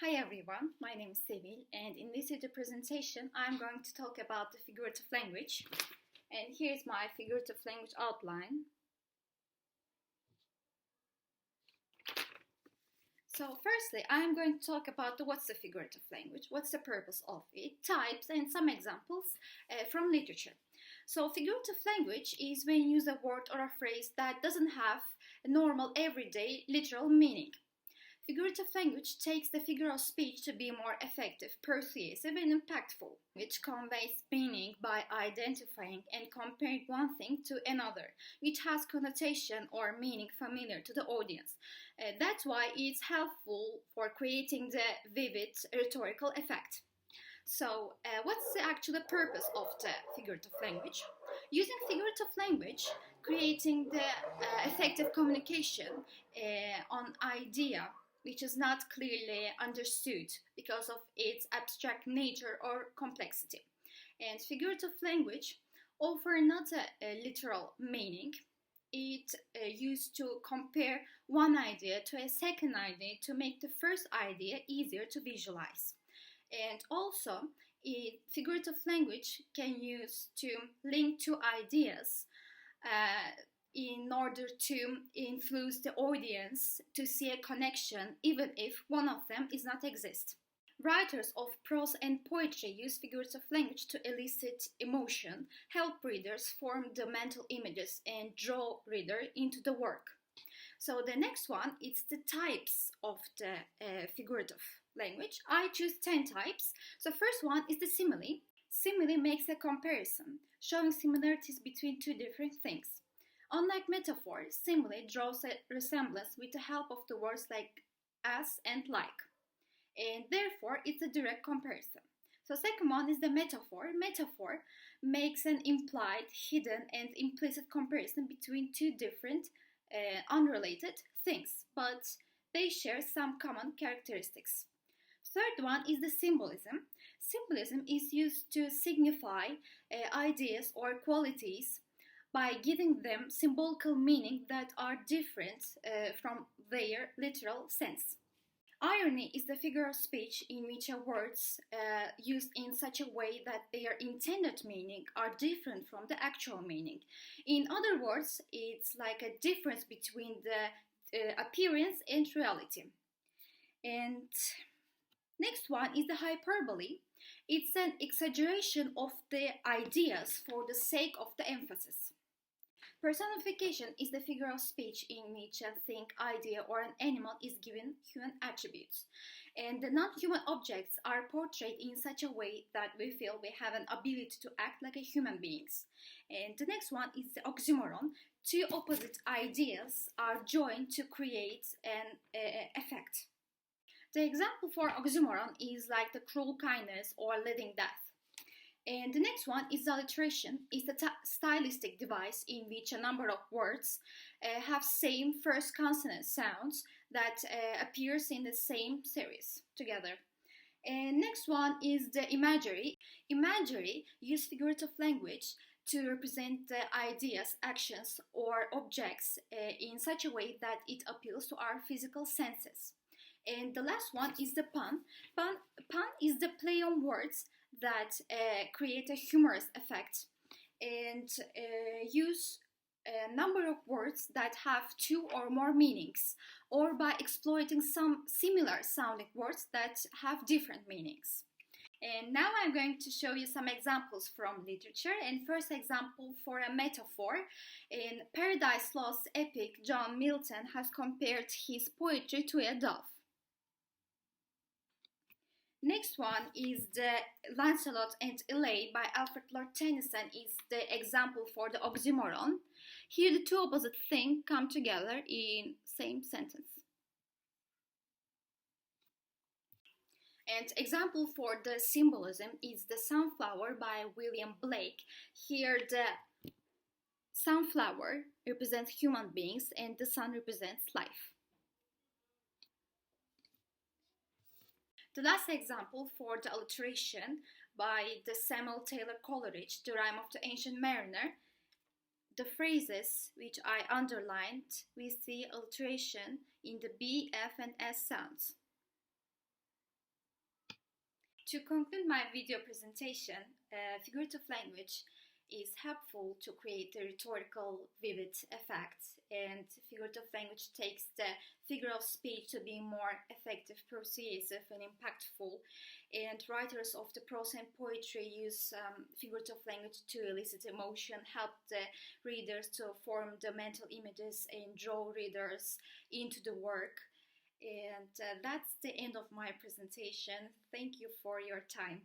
Hi everyone, my name is Sevil, and in this video presentation I'm going to talk about the figurative language. And here's my figurative language outline. So firstly, I'm going to talk about what's the figurative language, what's the purpose of it, types, and some examples from literature. So figurative language is when you use a word or a phrase that doesn't have a normal everyday literal meaning. Figurative language takes the figure of speech to be more effective, persuasive, and impactful, which conveys meaning by identifying and comparing one thing to another, which has connotation or meaning familiar to the audience. That's why it's helpful for creating the vivid rhetorical effect. So, what's the actual purpose of the figurative language? Using figurative language, creating the effective communication on idea which is not clearly understood because of its abstract nature or complexity. And figurative language offer not a literal meaning. It used to compare one idea to a second idea to make the first idea easier to visualize. And also, figurative language can use to link two ideas in order to influence the audience to see a connection even if one of them is not exist. Writers of prose and poetry use figurative language to elicit emotion, help readers form the mental images, and draw reader into the work. So the next one is the types of the figurative language. I choose 10 types. So first one is the simile. Simile makes a comparison, showing similarities between two different things. Unlike metaphor, simile draws a resemblance with the help of the words like as and like, and therefore it's a direct comparison. So second one is the metaphor. Metaphor makes an implied, hidden, and implicit comparison between two different, unrelated things, but they share some common characteristics. Third one is the symbolism. Symbolism is used to signify ideas or qualities by giving them symbolical meaning that are different from their literal sense. Irony is the figure of speech in which words used in such a way that their intended meaning are different from the actual meaning. In other words, it's like a difference between the appearance and reality. And next one is the hyperbole. It's an exaggeration of the ideas for the sake of the emphasis. Personification is the figure of speech in which a thing, idea, or an animal is given human attributes. And the non-human objects are portrayed in such a way that we feel we have an ability to act like a human beings. And the next one is the oxymoron. Two opposite ideas are joined to create an effect. The example for oxymoron is like the cruel kindness or living death. And the next one is the alliteration. It's the stylistic device in which a number of words have same first consonant sounds that appears in the same series together. And next one is the imagery. Imagery uses figurative language to represent the ideas, actions, or objects in such a way that it appeals to our physical senses. And the last one is the pun. Pun is the play on words that create a humorous effect and use a number of words that have two or more meanings, or by exploiting some similar sounding words that have different meanings. And now I'm going to show you some examples from literature. And first example for a metaphor. In Paradise Lost epic, John Milton has compared his poetry to a dove. Next one is the Lancelot and Elaine by Alfred Lord Tennyson is the example for the oxymoron. Here the two opposite things come together in same sentence. And example for the symbolism is the Sunflower by William Blake. Here the sunflower represents human beings and the sun represents life. The last example for the alliteration by the Samuel Taylor Coleridge, The Rime of the Ancient Mariner. The phrases which I underlined, we see alliteration in the B, F, and S sounds. To conclude my video presentation, figurative language is helpful to create a rhetorical, vivid effect, and figurative language takes the figure of speech to be more effective, persuasive, and impactful. And writers of the prose and poetry use figurative language to elicit emotion, help the readers to form the mental images, and draw readers into the work. And that's the end of my presentation. Thank you for your time.